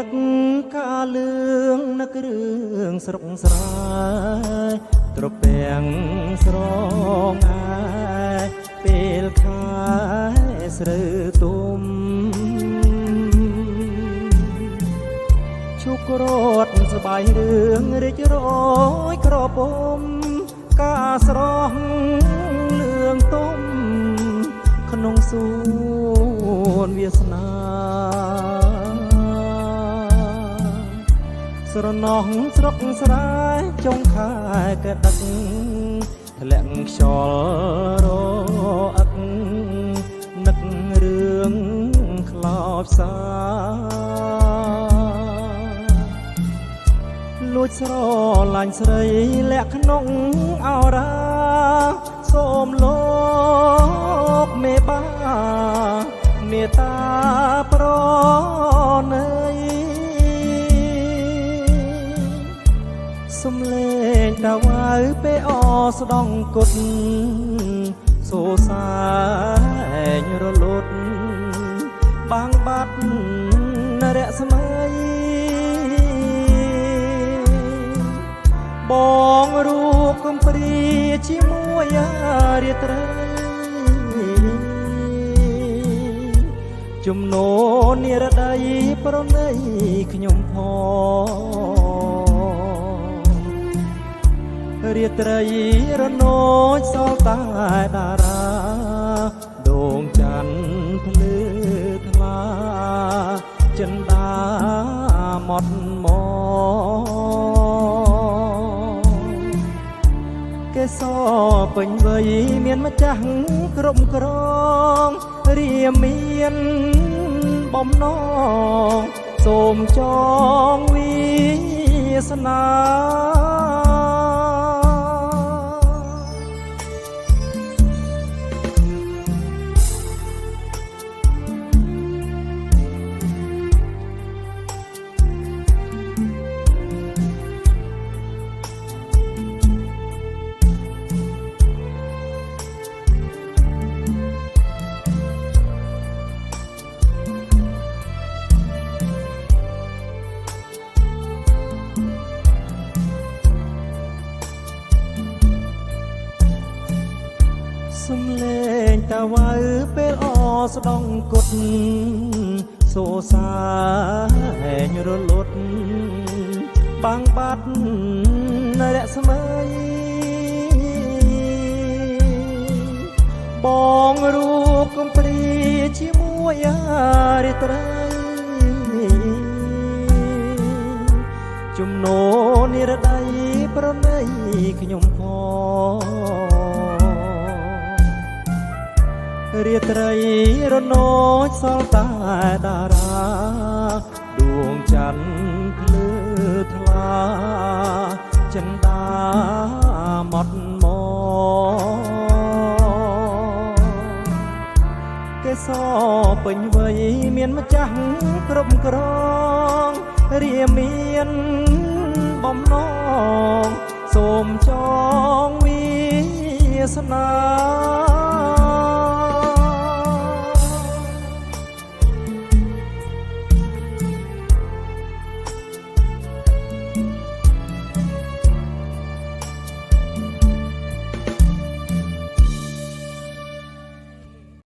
នឹកការលឿងនឹករឿងស្រុកស្រែត្រពាំងស្រងអាយពេលខែស្រូវទុំឈុករត់ស្បាយរឿងរីករយក្រពុំការស្រស់លឿងទុំក្នុងសួនវាសនាស្រណោះស្រុកស្រែចុងខែកដឹកធ្លាក់ខ្យល់រអឹកនឹករឿងខ្លោចសាលួចស្រឡាញ់ស្រីលាក់ក្នុងអរាសូមលោកមេបាមេតាប្រណីសំលេងតាវ៉ៅពេលអស្ដងគុតសូសាញរលត់បាំងបាត់រស្មីបងរូបកំព្រាជាមួយរាត្រីជំនោនិរដីប្រណីខ្ញុំផងរាត្រីរនោចសល់តែតារាដងច័ន្ទភ្លឺថ្លាចិន្តាមត់មកេសពេញវ័យមានម្ចាស់គ្រប់គ្រងរាមានបំណងសូមចងវាសនាសំលេងតាវ៉ៅពេលអស្ដងគុតសូសាហែងរលត់បាំងបាត់រស្មីបងរូបកំព្រាជាមួយរាត្រីជំនោនិរដីប្រណីខ្ញុំផងរាត្រីរនោចសល់តែតារាដួងច័ន្ទភ្លឺថ្លាចិន្តាមត់មកកេសពេញវ័យមានម្ចាស់គ្រប់គ្រងរាមានបំណងសូមចងវាសនា